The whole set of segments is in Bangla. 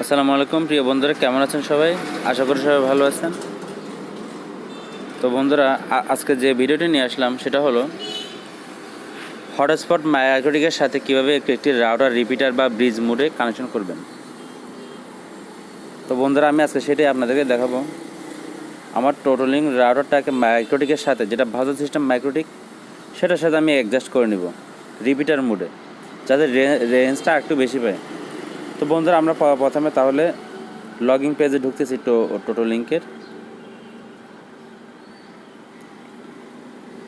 আসসালামু আলাইকুম প্রিয় বন্ধুরা, কেমন আছেন সবাই? আশা করি সবাই ভালো আছেন। তো বন্ধুরা, আজকে যে ভিডিওটি নিয়ে আসলাম সেটা হলো হটস্পট মাইক্রোটিকের সাথে কীভাবে একটি রাউটার রিপিটার বা ব্রিজ মোডে কানেকশন করবেন। তো বন্ধুরা, আমি আজকে সেটাই আপনাদেরকে দেখাবো। আমার টোটোলিং রাউটারটাকে মাইক্রোটিকের সাথে, যেটা ভাজল সিস্টেম মাইক্রোটিক, সেটার সাথে আমি অ্যাডজাস্ট করে নিব রিপিটার মোডে, যাতে রেঞ্জটা একটু বেশি পায়। তো বন্ধুরা, আমরা প্রথমে তাহলে লগইন পেজে ঢুকতেছি টোটোলিংকের।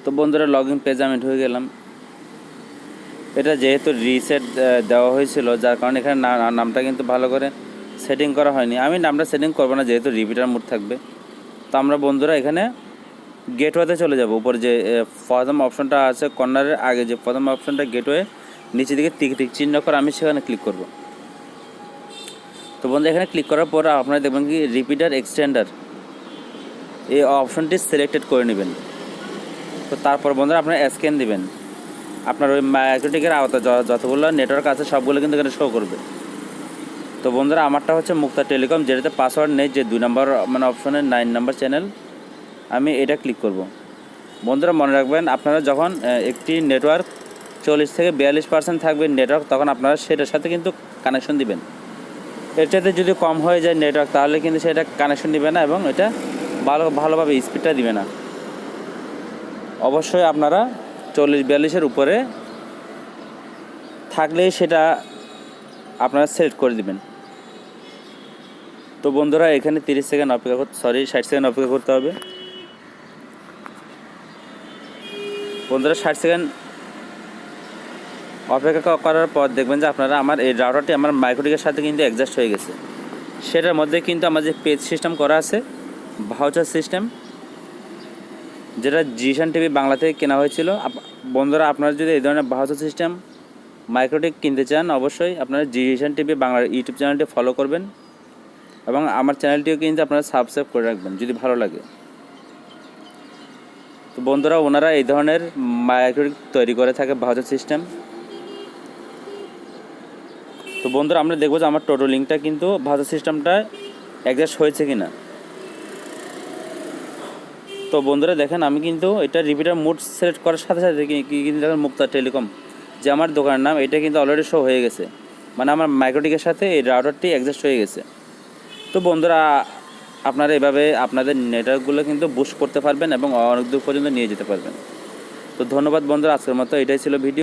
তো বন্ধুরা, লগইন পেজে আমি ঢুকে গেলাম। এটা যেহেতু রিসেট দেওয়া হয়েছিল, যার কারণে এখানে নামটা কিন্তু ভালো করে সেটিং করা হয়নি। আমি নামটা সেটিং করবো না, যেহেতু রিপিটার মোড থাকবে। তো আমরা বন্ধুরা এখানে গেটওয়েতে চলে যাব। উপরে যে প্রথম অপশনটা আছে কর্নারের আগে, যে প্রথম অপশনটা গেটওয়ে, নিচে দিকে টিক চিহ্ন করে আমি সেখানে ক্লিক করব। তো বন্ধু, এখানে ক্লিক করার পর আপনারা দেখবেন কি রিপিটার এক্সটেন্ডার, এই অপশনটি সিলেক্টেড করে নেবেন। তো তারপর বন্ধুরা আপনারা স্ক্যান দিবেন। আপনার ওই মাইক্রোটিকের আওতা যতগুলো নেটওয়ার্ক আছে সবগুলো কিন্তু এখানে শো করবে। তো বন্ধুরা, আমারটা হচ্ছে মুক্তার টেলিকম, যেটাতে পাসওয়ার্ড নেই, যে 2 নম্বর অপশনে 9 নম্বর চ্যানেল, আমি এটা ক্লিক করব। বন্ধুরা মনে রাখবেন, আপনারা যখন একটি নেটওয়ার্ক 40 থেকে 42% থাকবে নেটওয়ার্ক, তখন আপনারা সেটার সাথে কিন্তু কানেকশন দিবেন। এর চাইতে যদি কম হয়ে যায় নেটওয়ার্ক, তাহলে কিন্তু সেটা কানেকশন দিবে না এবং এটা ভালোভাবে স্পিডটা দিবে না। অবশ্যই আপনারা 40-42-এর উপরে থাকলেই সেটা আপনারা সেট করে দিবেন। তো বন্ধুরা, এখানে 30 সেকেন্ড অপেক্ষা 60 সেকেন্ড অপেক্ষা করতে হবে। বন্ধুরা, 60 সেকেন্ড অপেক্ষা করার পর দেখবেন যে আপনারা আমার এই রাউটারটি আমার মাইক্রোটিকের সাথে কিন্তু অ্যাডজাস্ট হয়ে গেছে। সেটার মধ্যে কিন্তু আমার যে পেজ সিস্টেম করা আছে, ভাউচার সিস্টেম, যেটা জিশান টিভি বাংলা থেকে কেনা হয়েছিল। বন্ধুরা, আপনারা যদি এই ধরনের ভাউচার সিস্টেম মাইক্রোটিক কিনতে চান, অবশ্যই আপনারা জিশান টিভি বাংলার ইউটিউব চ্যানেলটি ফলো করবেন এবং আমার চ্যানেলটিও কিন্তু আপনারা সাবস্ক্রাইব করে রাখবেন যদি ভালো লাগে। তো বন্ধুরা, ওনারা এই ধরনের মাইক্রোটিক তৈরি করে থাকে, ভাউচার সিস্টেম। তো বন্ধুরা, আমরা দেখবো যে আমার টোটোলিংকটা কিন্তু ভাউচার সিস্টেমটা অ্যাডজাস্ট হয়েছে কিনা। তো বন্ধুরা দেখেন, আমি কিন্তু এটা রিপিটার মোড সিলেক্ট করার সাথে সাথে কিন্তু দেখেন মুক্তার টেলিকম, যে আমার দোকানের নাম, এটা কিন্তু অলরেডি শো হয়ে গেছে। মানে আমার মাইক্রোটিকের সাথে এই রাউটারটি অ্যাডজাস্ট হয়ে গেছে। তো বন্ধুরা, আপনারা এভাবে আপনাদের নেটওয়ার্কগুলো কিন্তু বুস্ট করতে পারবেন এবং অনেক দূর পর্যন্ত নিয়ে যেতে পারবেন। তো ধন্যবাদ বন্ধুরা, আজকের মতো এটাই ছিল ভিডিও।